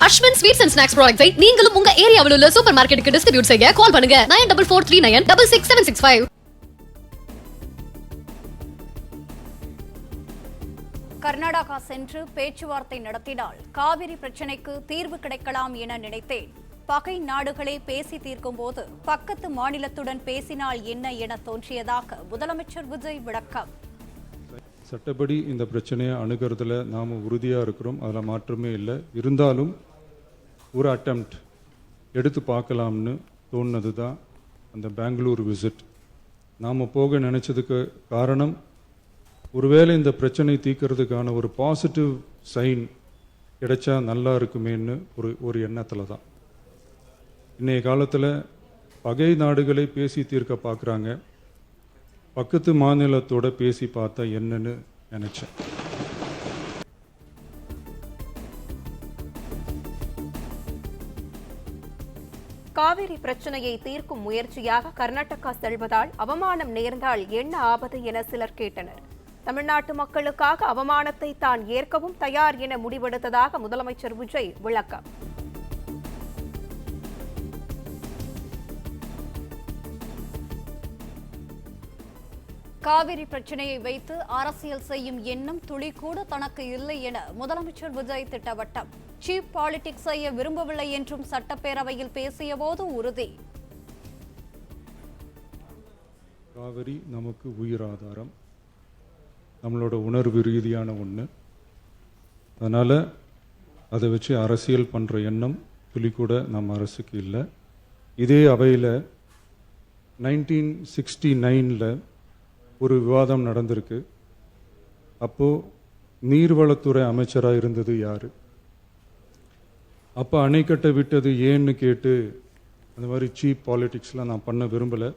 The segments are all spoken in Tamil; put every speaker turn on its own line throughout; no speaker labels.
அஸ்வின் ஸ்வீட்ஸ் அண்ட் ஸ்நாக்ஸ் ப்ராடக்ட்ஸை நீங்களும் உங்க ஏரியாவில் உள்ள சூப்பர் மார்க்கெட்டுக்கு டிஸ்ட்ரிபியூட் செய்ய கால் பண்ணுங்க 9443966765.
கர்நாடகா சென்று பேச்சுவார்த்தை நடத்தினால் காவிரி பிரச்சினைக்கு தீர்வு கிடைக்கலாம் என நினைத்தேன். பகை நாடுகளே பேசி தீர்க்கும் போது பக்கத்து மாநிலத்துடன் பேசினால் என்ன என தோன்றியதாக முதலமைச்சர் விஜய் விளக்கம்.
சட்டப்படி இந்த பிரச்சனையை அணுகிறதுல நாம் உறுதியாக இருக்கிறோம், அதில் மாற்றமே இல்லை. இருந்தாலும் ஒரு அட்டெம்ப்ட் எடுத்து பார்க்கலாம்னு தோணுனது தான் அந்த பெங்களூர் விசிட். நாம் போக நினச்சதுக்கு காரணம், ஒருவேளை இந்த பிரச்சனை தீர்க்கறதுக்கான ஒரு பாசிட்டிவ் சைன் கிடைச்சா நல்லா இருக்குமேன்னு ஒரு எண்ணத்தில் தான். இன்றைய காலத்தில் பகை நாடுகளை பேசி தீர்க்க பார்க்குறாங்க, பக்கத்து மாநிலத்தோட பேசி பார்த்தா என்னன்னு நினைச்சேன்.
காவிரி பிரச்சனையை தீர்க்கும் முயற்சியாக கர்நாடகா செல்வதால் அவமானம் நேர்ந்தால் என்ன ஆபத்து என சிலர் கேட்டனர். தமிழ்நாட்டு மக்களுக்காக அவமானத்தை தான் ஏற்கவும் தயார் என முடிவெடுத்ததாக முதலமைச்சர் விஜய் விளக்கம்.
காவிரி பிரச்சனையை வைத்து அரசியல் செய்யும் எண்ணம் துளி கூட தனக்கு இல்லை என முதலமைச்சர் விஜய் திட்டவட்டம். சீப் பாலிடிக்ஸ் செய்ய விரும்பவில்லை என்றும் சட்டப்பேரவையில் பேசிய போது உறுதி.
காவிரி நமக்கு உயிராதாரம், நம்மளோட உணர்வு ரீதியான ஒன்று. அதனால் அதை வச்சு அரசியல் பண்ணுற எண்ணம் துளி கூட நம்ம அரசுக்கு இல்லை. இதே அவையில் 1969 ஒரு விவாதம் நடந்திருக்கு. அப்போது நீர்வளத்துறை அமைச்சராக இருந்தது யார்? அப்போ அணைக்கட்டை விட்டது ஏன்னு கேட்டு அந்த மாதிரி சீப் பாலிடிக்ஸ்லாம் நான் பண்ண விரும்பலை.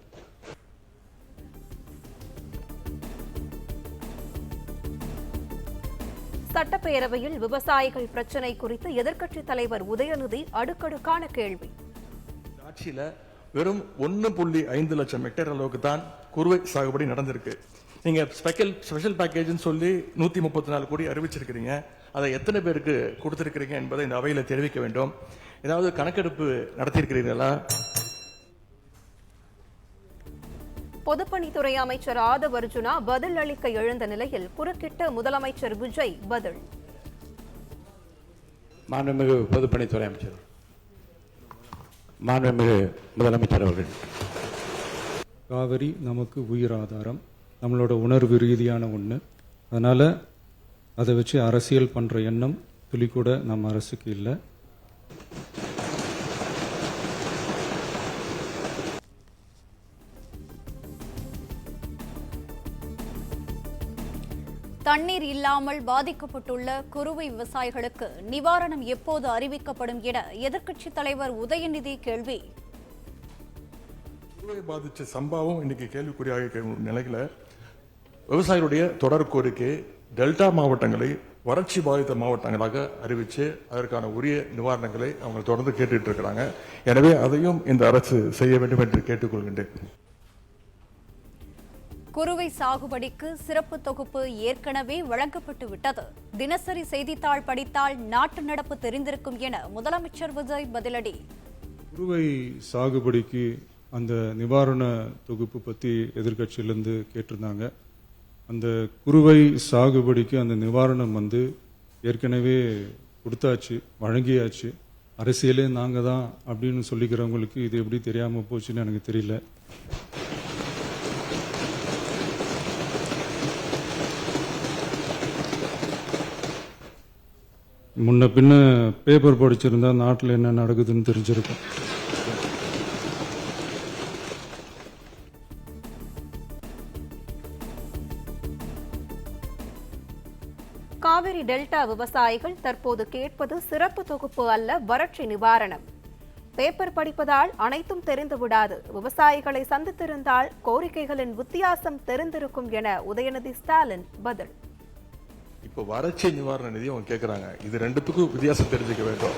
சட்டப்பேரவையில் விவசாயிகள் பிரச்சினை குறித்து எதிர்க்கட்சித் தலைவர் உதயநிதி அடுக்கடுக்கான கேள்வி.
ஆட்சியில் வெறும் 1.5 லட்சம் ஹெக்டேர் அளவுக்கு தான் குறுவை சாகுபடி நடந்திருக்கு. நீங்க ஸ்பெஷல் பேக்கேஜ்னு சொல்லி 134 கோடி அறிவிச்சிருக்கிறீங்க. அதை எத்தனை பேருக்கு கொடுத்திருக்கிறீங்க என்பதை இந்த அவையில் தெரிவிக்க வேண்டும். ஏதாவது கணக்கெடுப்பு நடத்தியிருக்கிறீர்களா?
பொதுப்பணித்துறை அமைச்சர் ஆதவ் அர்ஜுனா பதில் அளிக்க எழுந்த நிலையில் குறுக்கிட்ட முதலமைச்சர் விஜய் பதில்.
மாண்புமிகு பொதுப்பணித்துறை அமைச்சர், மாண்புமிகு முதலமைச்சர் அவர்கள்.
காவிரி நமக்கு உயிராதாரம், நம்மளோட உணர்வு ரீதியான ஒன்று. அதனால் அதை வச்சு அரசியல் பண்ணுற எண்ணம் துளி கூட நம்ம அரசுக்கு இல்லை.
தண்ணீர் இல்லாமல் பாதிக்கப்பட்டுள்ள குறுவை விவசாயிகளுக்கு நிவாரணம் எப்போது அறிவிக்கப்படும் என எதிர்க்கட்சித் தலைவர் உதயநிதி கேள்வி.
குறுவை பாதித்த சம்பவம் இன்னைக்கு கேள்விக்குறியாக நிலையில விவசாயிகளுடைய தொடர் கோரிக்கை டெல்டா மாவட்டங்களை வறட்சி பாதித்த மாவட்டங்களாக அறிவித்து அதற்கான உரிய நிவாரணங்களை அவங்க தொடர்ந்து கேட்டுட்டு இருக்கிறாங்க. எனவே அதையும் இந்த அரசு செய்ய வேண்டும் என்று கேட்டுக்கொள்கின்றேன்.
குறுவை சாகுபடிக்கு சிறப்பு தொகுப்பு ஏற்கனவே வழங்கப்பட்டு விட்டது. தினசரி செய்தித்தாள் படித்தால் நாட்டு நடப்பு தெரிந்திருக்கும் என முதலமைச்சர் விஜய் பதிலடி.
குறுவை சாகுபடிக்கு அந்த நிவாரண தொகுப்பு பற்றி எதிர்கட்சியிலேருந்து கேட்டிருந்தாங்க. அந்த குறுவை சாகுபடிக்கு அந்த நிவாரணம் ஏற்கனவே கொடுத்தாச்சு, வழங்கியாச்சு. அரசியலே நாங்கள் தான் அப்படின்னு சொல்லிக்கிறவங்களுக்கு இது எப்படி தெரியாமல் போச்சுன்னு எனக்கு தெரியல. முன்ன பின்ன பேப்பர் படிச்சிருந்தா நாட்டில் என்ன நடக்குதுன்னு தெரிஞ்சிருக்கும்.
காவிரி டெல்டா விவசாயிகள் தற்போது கேட்பது சிறப்பு தொகுப்பு அல்ல, வறட்சி நிவாரணம். பேப்பர் படிப்பதால் அனைத்தும் தெரிந்துவிடாது. விவசாயிகளை சந்தித்திருந்தால் கோரிக்கைகளின் வித்தியாசம் தெரிந்திருக்கும் என உதயநிதி ஸ்டாலின் பதில்.
இப்போ வறட்சி நிவாரண நிதி அவங்க கேட்கறாங்க. இது ரெண்டுத்துக்கும் வித்தியாசம் தெரிஞ்சுக்க வேண்டும்.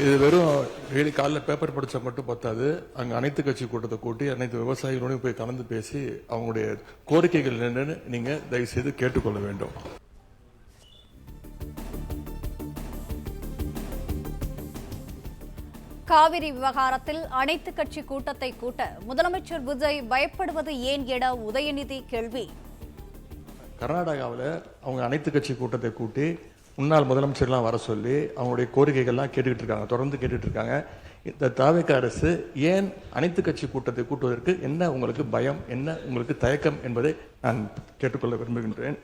இது வெறும் டெய்லி காலைல பேப்பர் படிச்சா மட்டும் பத்தாது. அங்க அனைத்து கட்சி கூட்டத்தை கூட்டி அனைத்து விவசாயிகளோடையும் போய் கலந்து பேசி அவங்களுடைய கோரிக்கைகள் என்னன்னு நீங்க தயவு செய்து கேட்டுக்கொள்ள வேண்டும்.
காவிரி விவகாரத்தில் அனைத்து கட்சி கூட்டத்தை கூட்ட முதலமைச்சர் விஜய் பயப்படுவது ஏன் என உதயநிதி கேள்வி.
கர்நாடகாவில் அவங்க அனைத்து கட்சி கூட்டத்தை கூட்டி முன்னாள் முதலமைச்சர்லாம் வர சொல்லி அவங்களுடைய கோரிக்கைகள்லாம் கேட்டுக்கிட்டு இருக்காங்க, தொடர்ந்து கேட்டுட்டு இருக்காங்க. இந்த தாவேக அரசு ஏன் அனைத்து கட்சி கூட்டத்தை கூட்டுவதற்கு என்ன உங்களுக்கு பயம், என்ன உங்களுக்கு தயக்கம் என்பதை நான் கேட்டுக்கொள்ள விரும்புகின்றேன்.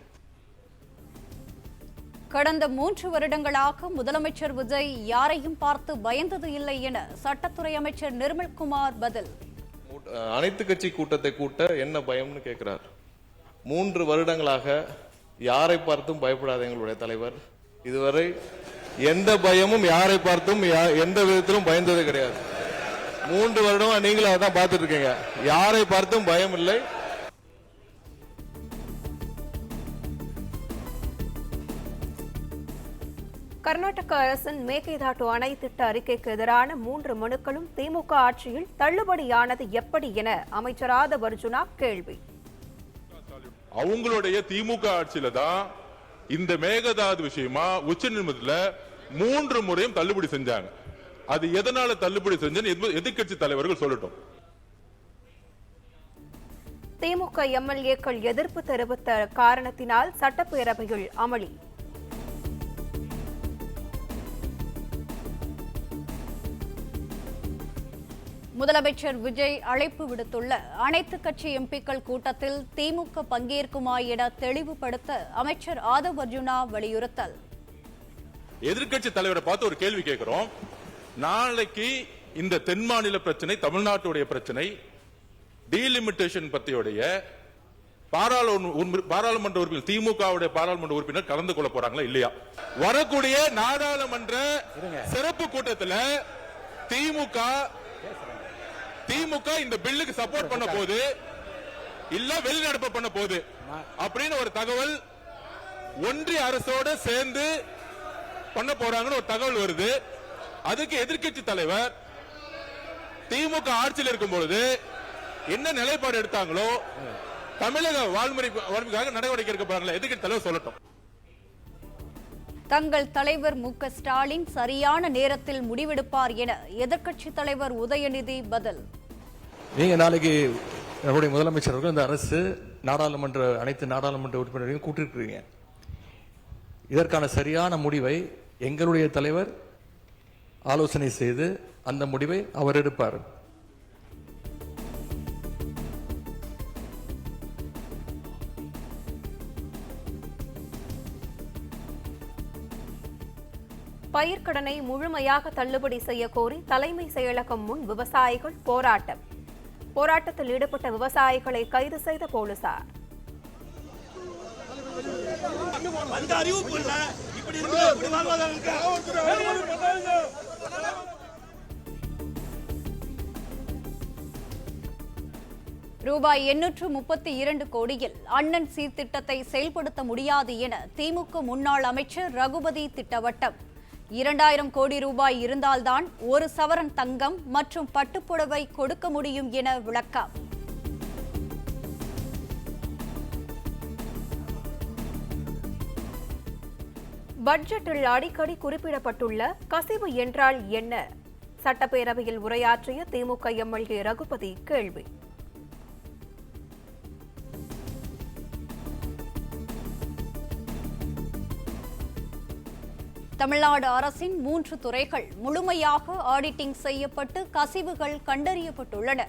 கடந்த 3 வருடங்களாக முதலமைச்சர் விஜய் யாரையும் பார்த்து பயந்தது இல்லை என சட்டத்துறை அமைச்சர் நிர்மல்குமார் பதில்.
அனைத்து கட்சி கூட்டத்தை கூட்ட என்ன பயம்னு கேட்கிறார். 3 வருடங்களாக யாரை பார்த்தும் பயப்படாத எங்களுடைய தலைவர் இதுவரை எந்த பயமும் யாரை பார்த்தும் எந்த விதத்திலும் பயந்தது கிடையாது. 3 வருடமா நீங்களும் அதான் பார்த்துட்டு இருக்கீங்க. யாரை பார்த்தும் பயம் இல்லை.
கர்நாடக அரசின் மேகேதாட்டு அணை திட்ட அறிக்கைக்கு எதிரான 3 மனுக்களும் திமுக ஆட்சியில் தள்ளுபடியானது எப்படி என அமைச்சர் ஆதவ் அர்ஜுனா கேள்வி.
அவங்களுடைய திமுக ஆட்சியில தான் இந்த மேகதாது விஷயமா உச்சநீதிமன்றத்துல 3 முறையும் தள்ளுபடி செஞ்சாங்க. அது எதனால தள்ளுபடி செஞ்சு எதிர்கட்சி தலைவர்கள் சொல்லட்டும்.
திமுக எம்எல்ஏக்கள் எதிர்ப்பு தெரிவித்த காரணத்தினால் சட்டப்பேரவையில் அமளி.
முதலமைச்சர் விஜய் அழைப்பு விடுத்துள்ள அனைத்து கட்சி எம்பிக்கள் கூட்டத்தில் திமுக பங்கேற்குமா என தெளிவுபடுத்த அமைச்சர் ஆதவ் அர்ஜுனா வலியுறுத்தல்.
எதிர்கட்சி தலைவரை பார்த்து ஒரு கேள்வி கேட்கிறோம். நாளைக்கு இந்த தென் மாநில பிரச்சனை, தமிழ்நாட்டுடைய பிரச்சனை, டீலிமிட்டேஷன் பத்தியுடைய பாராளுமன்ற உறுப்பினர், திமுகவுடைய பாராளுமன்ற உறுப்பினர் கலந்து கொள்ள போறாங்களா இல்லையா? வரக்கூடிய நாடாளுமன்ற சிறப்பு கூட்டத்தில் திமுக இந்த பில்லுக்கு சப்போர்ட் பண்ண போது இல்ல வெளிநடப்பு பண்ண போது அப்படின்னு ஒரு தகவல் ஒன்றிய அரசோட சேர்ந்து பண்ண போறாங்கன்னு ஒரு தகவல் வருது. அதுக்கு எதிர்க்கட்சி தலைவர் திமுக ஆட்சியில் இருக்கும் பொழுது என்ன நிலைப்பாடு எடுத்தாங்களோ தமிழக வாழ்முறைக்காக நடவடிக்கை எடுக்க போறாங்களா எதிர்க்கட்சி தலைவர் சொல்லட்டும்.
தங்கள் தலைவர் மு.க. ஸ்டாலின் சரியான நேரத்தில் முடிவெடுப்பார் என எதிர்க்கட்சி தலைவர் உதயநிதி பதில்.
நீங்க நாளைக்கு நம்முடைய முதலமைச்சர்கள் இந்த அரசு அனைத்து நாடாளுமன்ற உறுப்பினரையும் கூட்டிருக்கிறீங்க. இதற்கான சரியான முடிவை எங்களுடைய தலைவர் ஆலோசனை செய்து அந்த முடிவை அவர் எடுப்பார்.
பயிர்க்கடனை முழுமையாக தள்ளுபடி செய்ய கோரி தலைமை செயலகம் முன் விவசாயிகள் போராட்டம். போராட்டத்தில் ஈடுபட்ட விவசாயிகளை கைது செய்த போலீசார்.
ரூபாய் 832 கோடியில் அண்ணன் சீர்திட்டத்தை செயல்படுத்த முடியாது என திமுக முன்னாள் அமைச்சர் ரகுபதி திட்டவட்டம். 2000 கோடி ரூபாய் இருந்தால்தான் 1 சவரன் தங்கம் மற்றும் பட்டுப்புடவை கொடுக்க முடியும் என விளக்கம்.
பட்ஜெட்டில் அடிக்கடி குறிப்பிடப்பட்டுள்ள கசிவு என்றால் என்ன? சட்டப்பேரவையில் உரையாற்றிய திமுக எம்எல்ஏ ரகுபதி கேள்வி.
தமிழ்நாடு அரசின் 3 துறைகள் முழுமையாக ஆடிட்டிங் செய்யப்பட்டு கசிவுகள் கண்டறியப்பட்டுள்ளன.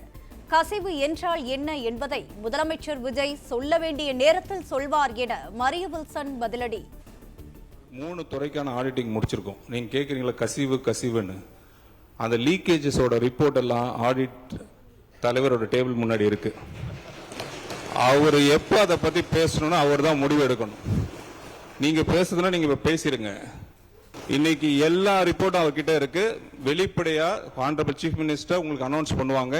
கசிவு என்றால் என்ன என்பதை முதலமைச்சர் விஜய் சொல்ல வேண்டிய நேரத்தில் சொல்வார் என மரிய வில்சன் பதிலடி.
3 துறைக்கான ஆடிட்டிங் முடிச்சிருக்கோம். நீங்க கேக்குறீங்களா கசிவுன்னு? அந்த லீக்கேஜஸோட ரிப்போர்ட் எல்லாம் ஆடிட் தலைவரோட டேபிள் முன்னாடி இருக்கு. அவர் எப்போ அதை பத்தி பேசணும்னா அவர் தான் முடிவு எடுக்கணும். நீங்க பேசுறதுன்னா நீங்க இப்ப பேசிருங்க. இன்னைக்கு எல்லா ரிப்போர்ட்டும் அவர்கிட்ட இருக்கு. வெளிப்படையா ஆனரபிள் சீஃப் மினிஸ்டர் உங்களுக்கு அனௌன்ஸ் பண்ணுவாங்க.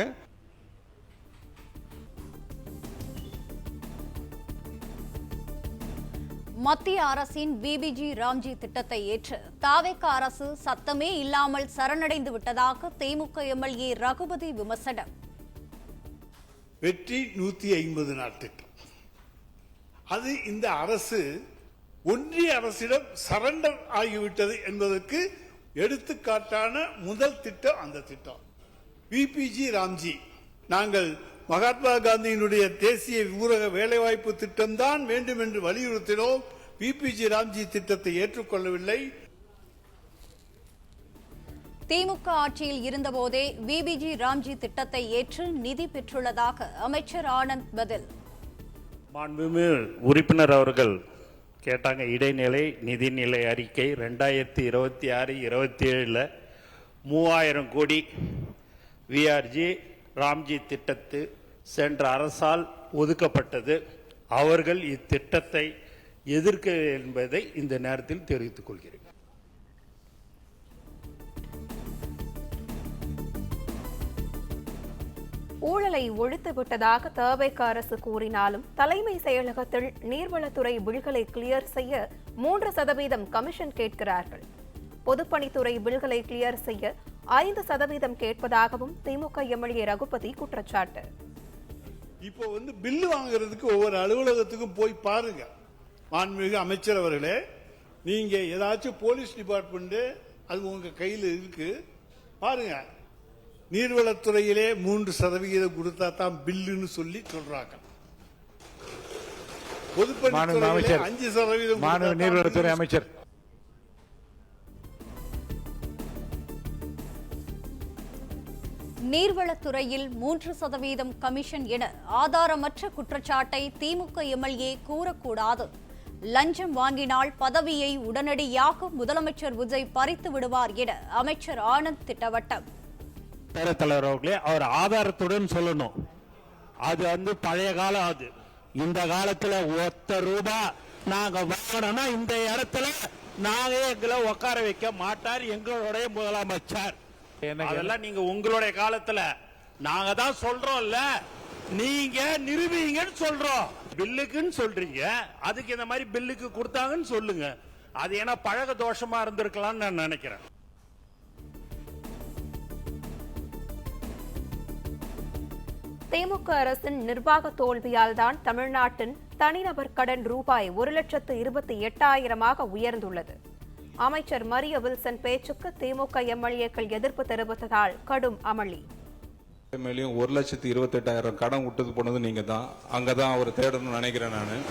மத்திய அரசின் பிபிஜி ராம்ஜி திட்டத்தை ஏற்று தாவேக அரசு சத்தமே இல்லாமல் சரணடைந்து விட்டதாக திமுக எம்எல்ஏ ரகுபதி விமர்சனம்.
வெற்றி 150 நாள் திட்டம். அது இந்த அரசு ஒன்றிய அரசிடம் சரண்டர் ஆகிவிட்டது என்பதற்கு எடுத்துக்காட்டான முதல் திட்டம் அந்த திட்டம். விபிஜி ராம்ஜி, நாங்கள் மகாத்மா காந்தியினுடைய தேசிய ஊரக வேலைவாய்ப்பு திட்டம்தான் வேண்டும் என்று வலியுறுத்தினோம். விபிஜி ராம்ஜி திட்டத்தை ஏற்றுக்கொள்ளவில்லை.
திமுக ஆட்சியில் இருந்தபோதே விபிஜி ராம்ஜி திட்டத்தை ஏற்று நிதி பெற்றுள்ளதாக அமைச்சர் ஆனந்த் பதில்.
மாண்புமிகு உறுப்பினர் அவர்கள் கேட்டாங்க, இடைநிலை நிதிநிலை அறிக்கை 2026-27 3000 கோடி விஆர்ஜி ராம்ஜி திட்டத்து சென்ற அரசால் ஒதுக்கப்பட்டது. அவர்கள் இத்திட்டத்தை எதிர்க்க என்பதை இந்த நேரத்தில் தெரிவித்துக் கொள்கிறேன்.
ஊழலை ஒழித்துவிட்டதாக தவேக அரசு கூறினாலும் தலைமை செயலகத்தில் நீர்வளத்துறை பில்களை கிளியர் செய்ய 3% கமிஷன் கேட்கிறார்கள். பொதுப்பணித்துறை பில்களை கிளியர் செய்ய 5% கேட்பதாகவும் திமுக எம்எல்ஏ ரகுபதி குற்றச்சாட்டு.
இப்போ பில்லு வாங்குறதுக்கு ஒவ்வொரு அலுவலகத்துக்கும் போய் பாருங்க. மாண்புமிகு அமைச்சர் அவர்களே, நீங்க ஏதாச்சும் போலீஸ் டிபார்ட்மெண்ட் அது உங்க கையில் இருக்கு பாருங்க. நீர்வளத்துறையிலே 3% கொடுத்தா தான் பில்லுன்னு சொல்லி சொல்றாங்க. பொதுப்பணித்துறையிலே 5%
நீர்வளத்துறை அமைச்சர்.
நீர்வளத்துறையில் 3% கமிஷன் என ஆதாரமற்ற குற்றச்சாட்டை திமுக எம்எல்ஏ கூறக்கூடாது. லஞ்சம் வாங்கினால் பதவியை உடனடியாக முதலமைச்சர் விஜய் பறித்து விடுவார் என அமைச்சர் ஆனந்த் திட்டவட்டம்.
தலைவர் அவர்களே, அவர் ஆதாரத்துடன் சொல்லணும். அது பழைய காலம். அது இந்த காலத்துல ₹1 நாங்க வாங்கணும்னா இந்த இடத்துல நாங்க எங்களை உட்கார வைக்க மாட்டார் எங்களுடைய முதலமைச்சர். அதெல்லாம் நீங்க உங்களுடைய காலத்துல நாங்க தான் சொல்றோம்ல, நீங்க நிரூபிங்கன்னு சொல்றோம். பில்லுக்குன்னு சொல்றீங்க, அதுக்கு இந்த மாதிரி பில்லுக்கு கொடுத்தாங்கன்னு சொல்லுங்க. அது ஏன்னா பழக தோஷமா இருந்திருக்கலாம்னு நான் நினைக்கிறேன்.
திமுக அரசின் நிர்வாக தோல்வியால் தான் தமிழ்நாட்டின் தனிநபர் கடன் ரூபாய் 1,28,000 உயர்ந்துள்ளது. அமைச்சர் மரிய வில்சன் பேச்சுக்கு திமுக எம்எல்ஏக்கள் எதிர்ப்பு தெரிவித்ததால் கடும் அமளி.
1,28,000 கடன் விட்டது போனது நீங்க தான். அங்கதான் அவர் தேடணும்னு நினைக்கிறேன். நான்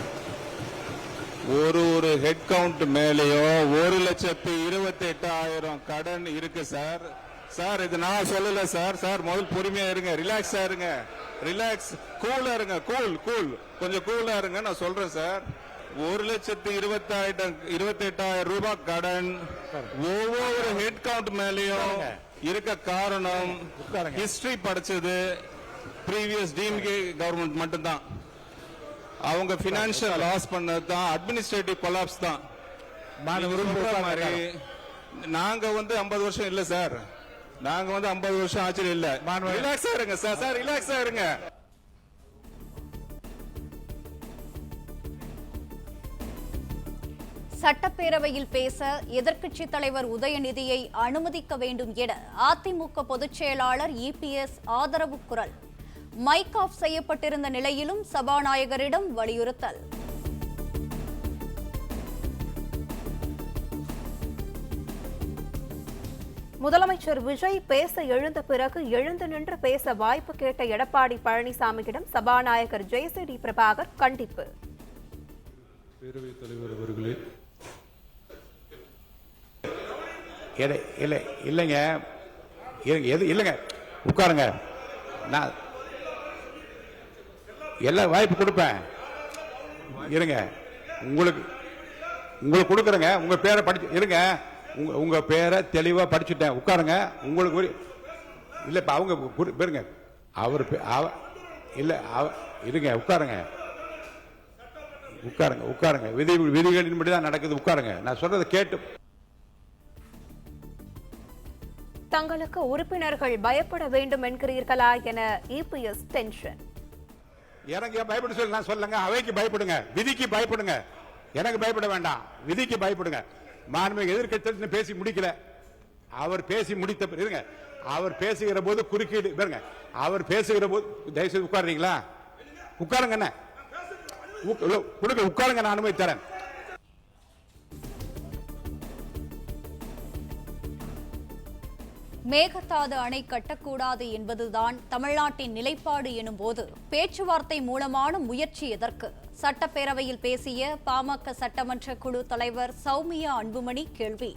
ஒரு ஹெட் கவுண்ட் மேலேயோ 1,28,000 கடன் இருக்கு சார். சார் இது நான் சொல்லல சார். முதல் பொறுமையா இருங்க, ரிலாக்ஸா இருங்க, ரிலாக்ஸ், கூலா இருங்க, கூல் கொஞ்சம் கூலா இருங்க. நான் சொல்றேன் சார், 1,28,000 ரூபாய் கடன் ஒவ்வொரு ஹெட் கவுண்ட் மேலேயும் இருக்க காரணம் ஹிஸ்டரி படிச்சது previous DMK கவர்மெண்ட் மட்டும்தான். அவங்க பினான்சியல் லாஸ் பண்ணது தான், அட்மினிஸ்ட்ரேட்டிவ் கொலாப்ஸ் தான். நாங்க 50 வருஷம் இல்ல சார், நாங்க 50 வருஷம் ஆச்சு இல்ல. ரிலாக்ஸா இருங்க சார், ரிலாக்ஸா இருங்க.
சட்டப்பேரவையில் பேச எதிர்க்கட்சித் தலைவர் உதயநிதியை அனுமதிக்க வேண்டும் என அதிமுக பொதுச் செயலாளர் EPS ஆதரவு குரல். மைக் ஆஃப் செய்யப்பட்டிருந்த நிலையிலும் சபாநாயகரிடம் வலியுறுத்தல்.
முதலமைச்சர் விஜய் பேச எழுந்த பிறகு எழுந்து நின்று பேச வாய்ப்பு கேட்ட எடப்பாடி பழனிசாமியிடம் சபாநாயகர் JCD பிரபாகர் கண்டிப்பு.
பேரவைத் தலைவர் அவர்களே,
இல்லைங்க இல்லைங்க, உட்காருங்க. நான் எல்லாம் வாய்ப்பு கொடுப்பேன். இருங்க, உங்களுக்கு கொடுக்குறேங்க. உங்க பேரை படிச்சு இருங்க, உங்க பேரை தெளிவா படிச்சுட்டேன். உட்காருங்க. உங்களுக்கு இல்ல இப்ப அவங்க பேருங்க, அவர் இல்ல இருங்க, உட்காருங்க. விதிகளின்படி தான் நடக்குது. உட்காருங்க. நான் சொல்றதை கேட்டு.
தங்களுக்கு உறுப்பினர்கள் பயப்பட வேண்டும் என்கிறீர்களா என EPS டென்ஷன்.
எனக்கு பயப்பட சொல்லி நான் சொல்லுங்க. அவைக்கு பயப்படுங்க, விதிக்கு பயப்படுங்க. எனக்கு பயப்பட வேண்டாம், விதிக்கு பயப்படுங்க. மாண்புமிகு எதிர்க்கட்சி பேசி முடிக்கல, அவர் பேசி முடித்த இருங்க. அவர் பேசுகிற போது குறுக்கீடு பாருங்க. அவர் பேசுகிற போது தயவுசெய்து உட்காருறீங்களா? உட்காருங்க. என்ன உட்காருங்க, நான் அனுமதி தரேன்.
மேகதாது அணை கட்டக்கூடாது என்பதுதான் தமிழ்நாட்டின் நிலைப்பாடு எனும்போது பேச்சுவார்த்தை மூலமான முயற்சி எதற்கு? சட்டப்பேரவையில் பேசிய பாமக சட்டமன்ற குழு தலைவர் சௌமியா அன்புமணி கேள்வி.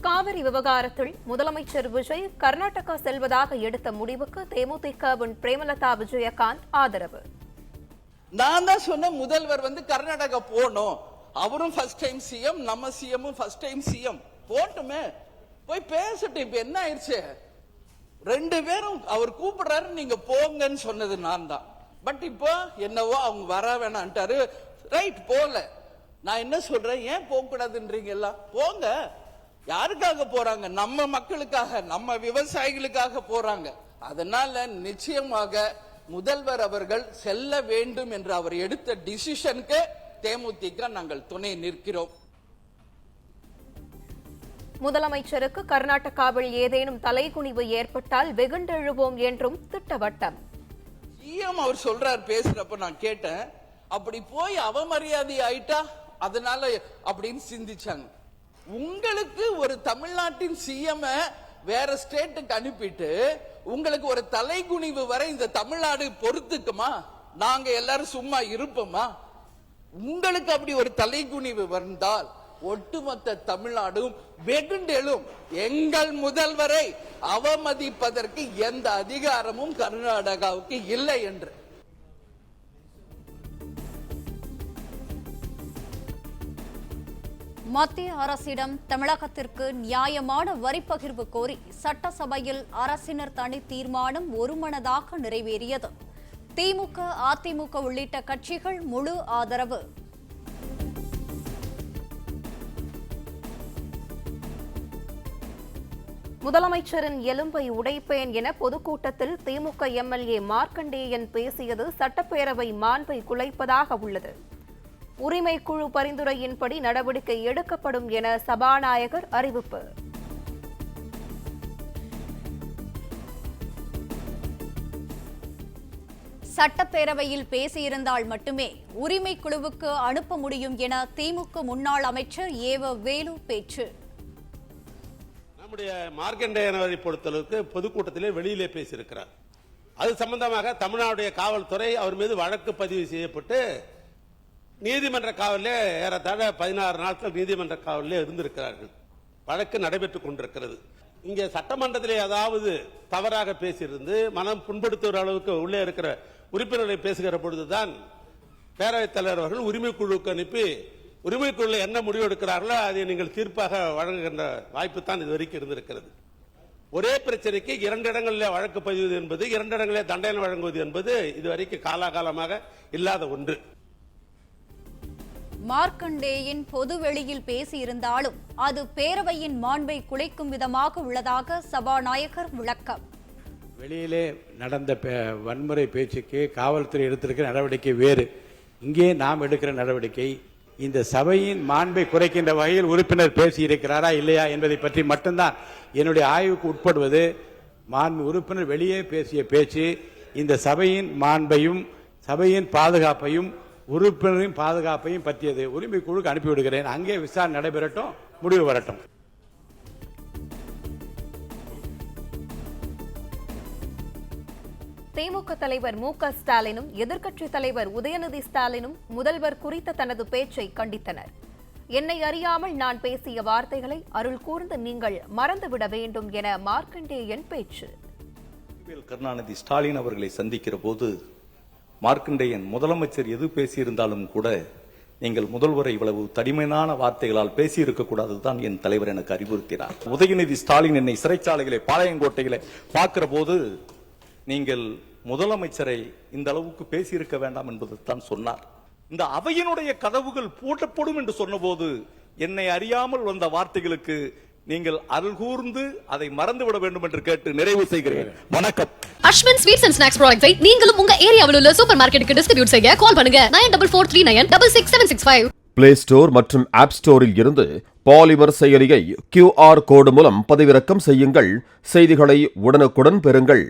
காவிரி விவகாரத்தில் முதலமைச்சர் விஜய் கர்நாடகா செல்வதாக எடுத்த முடிவுக்கு தேமுதிகவின் பிரேமலதா விஜயகாந்த் ஆதரவு.
நான் தான் சொன்ன முதல்வர் கர்நாடகா போனோம், அவரும் ஃபர்ஸ்ட் டைம் சிஎம், நம்ம சிஎம்மும் ஃபர்ஸ்ட் டைம் சிஎம், போட்டுமே போய் பேசட்டும். இப்ப என்ன ஆயிடுச்சு, ரெண்டு பேரும் அவர் கூப்பிடுறாரு, நீங்க போங்கன்னு சொன்னது நான் தான். பட் இப்போ என்னவோ அவங்க வர வேணான்ட்டாரு, ரைட் போல. நான் என்ன சொல்றேன், ஏன் போக கூடாதுன்றீங்க? எல்லாம் போங்க. யாருக்காக போறாங்க? நம்ம மக்களுக்காக, நம்ம விவசாயிகளுக்காக போறாங்க. அதனால நிச்சயமாக முதல்வர் அவர்கள் செல்ல வேண்டும் என்று அவர் எடுத்த டிசிஷனுக்கு தேமுதிக நாங்கள் துணை நிற்கிறோம்.
முதலமைச்சருக்கு கர்நாடகாவில் ஏதேனும் தலைகுனிவு ஏற்பட்டால் வெகுண்டெழுவோம் என்றும் திட்டவட்டம்.
சிஎம் அவர் சொல்றார், பேசுறப்ப நான் கேட்டேன், அப்படி போய் அவமரியாதை ஆயிட்டா அதனால அப்படின்னு சிந்திச்சாங்க. உங்களுக்கு ஒரு தமிழ்நாட்டின் சிஎம் வேற ஸ்டேட்டுக்கு அனுப்பிட்டு உங்களுக்கு ஒரு தலைகுனிவு வரை இந்த தமிழ்நாடு பொறுத்துக்குமா? நாங்க எல்லாரும் சும்மா இருப்போமா? உங்களுக்கு அப்படி ஒரு தலைகுனிவு வந்தால் ஒட்டுமொத்த தமிழ்நாடும் வெகுண்டெழும். எங்கள் முதல்வரை அவமதிப்பதற்கு எந்த அதிகாரமும் கர்நாடகாவுக்கு இல்லை என்று.
மத்திய அரசிடம் தமிழகத்திற்கு நியாயமான வரி பகிர்வு கோரி சட்டசபையில் அரசினர் தனி தீர்மானம் ஒருமனதாக நிறைவேறியது. திமுக, அதிமுக உள்ளிட்ட கட்சிகள் முழு ஆதரவு.
முதலமைச்சரின் எலும்பை உடைப்பேன் என பொதுக்கூட்டத்தில் திமுக எம்எல்ஏ மார்க்கண்டேயன் பேசியது சட்டப்பேரவை மாண்பை குலைப்பதாக உள்ளது. உரிமை குழு பரிந்துரையின்படி நடவடிக்கை எடுக்கப்படும் என சபாநாயகர் அறிவிப்பு.
சட்டப்பேரவையில் பேசியிருந்தால் மட்டுமே உரிமை குழுவுக்கு அனுப்ப முடியும் என திமுக முன்னாள் அமைச்சர் ஏவ வேலு பேச்சு.
நம்முடைய மார்க்கண்டேயன் அவரை பொறுத்தளவுக்கு பொதுக்கூட்டத்திலே வெளியிலே பேசியிருக்கிறார். அது சம்பந்தமாக தமிழ்நாடுடைய காவல்துறை அவர் மீது வழக்கு பதிவு செய்யப்பட்டு நீதிமன்ற காவலிலே ஏறத்தாழ 16 நாட்கள் நீதிமன்ற காவலிலே இருந்திருக்கிறார்கள். வழக்கு நடைபெற்றுக் கொண்டிருக்கிறது. இங்கே சட்டமன்றத்திலே ஏதாவது தவறாக பேசியிருந்து மனம் புண்படுத்துகிற அளவுக்கு உள்ளே இருக்கிற உறுப்பினர்களை பேசுகிற பொழுதுதான் பேரவைத் தலைவர் அவர்கள் உரிமை குழுவுக்கு அனுப்பி உரிமை குழு என்ன முடிவு எடுக்கிறார்களோ அதை நீங்கள் தீர்ப்பாக வழங்குகின்ற வாய்ப்பு தான் இதுவரைக்கும் இருந்திருக்கிறது. ஒரே பிரச்சனைக்கு 2 இடங்களில் வழக்கு பதிவு என்பது, 2 இடங்களில் தண்டனை வழங்குவது என்பது இதுவரைக்கும் காலாகாலமாக இல்லாத ஒன்று.
மார்க்கண்டேயன் பொதுவெளியில் பேசியிருந்தாலும் அது பேரவையின் மாண்பை குலைக்கும் விதமாக உள்ளதாக சபாநாயகர் விளக்கம்.
வெளியிலே நடந்த வன்முறை பேச்சுக்கு காவல்துறை எடுத்திருக்கிற நடவடிக்கை வேறு. இங்கே நாம் எடுக்கிற நடவடிக்கை இந்த சபையின் மாண்பை குறைக்கின்ற வகையில் உறுப்பினர் பேசியிருக்கிறாரா இல்லையா என்பதை பற்றி மட்டும்தான் என்னுடைய ஆய்வுக்கு உட்படுவது. மாண்பு உறுப்பினர் வெளியே பேசிய பேச்சு இந்த சபையின் மாண்பையும் சபையின் பாதுகாப்பையும் உறுப்பினரின் பாதுகாப்பையும் பற்றியது. உரிமை குழுக்கு அனுப்பிவிடுகிறேன், அங்கே விசாரணை நடைபெறட்டும், முடிவு வரட்டும்.
திமுக தலைவர் மு.க. ஸ்டாலினும் எதிர்க்கட்சித் தலைவர் உதயநிதி ஸ்டாலினும் முதல்வர் குறித்த தனது பேச்சை கண்டித்தனர். என்னை அறியாமல் நான் பேசிய வார்த்தைகளை அருள் கூர்ந்து நீங்கள் மறந்துவிட வேண்டும் என மார்க்கண்டேயன் பேச்சு.
கருணாநிதி ஸ்டாலின் அவர்களை சந்திக்கிற போது மார்க்கண்டேயன் முதலமைச்சர் எது பேசியிருந்தாலும் கூட நீங்கள் முதல்வரை இவ்வளவு தடிமையான வார்த்தைகளால் பேசியிருக்க கூடாதுதான் என் தலைவர் எனக்கு அறிவுறுத்தினார். உதயநிதி ஸ்டாலின் என்னை சிறைச்சாலைகளை பாளையங்கோட்டைகளை பார்க்கிற போது நீங்கள் முதலமைச்சரை இந்த அளவுக்கு பேசியிருக்க வேண்டாம் என்பது தான் சொன்னார். இந்த அவையினுடைய கதவுகள் பூட்டப்படும் என்று சொன்னபோது என்னை அறியாமல் வந்த வார்த்தைகளுக்கு நீங்கள் அருள் கூர்ந்து அதை மறந்துவிட வேண்டும் என்று கேட்டு நிறைவு செய்கிறேன். வணக்கம்.
அஸ்வின் ஸ்வீட்ஸ் அண்ட் ஸ்நாக்ஸ் ப்ராடக்ட்ஸை நீங்களும் உங்க ஏரியாவில் உள்ள சூப்பர் மார்க்கெட்டுக்கு டிஸ்ட்ரிபியூட் செய்ய கால் பண்ணுங்க 9443966765.
பிளே ஸ்டோர் மற்றும் ஆப் ஸ்டோரில் இருந்து பாலிமர் செயலியை QR கோடு மூலம் பதிவிறக்கம் செய்யுங்கள். செய்திகளை உடனுக்குடன் பெறுங்கள்.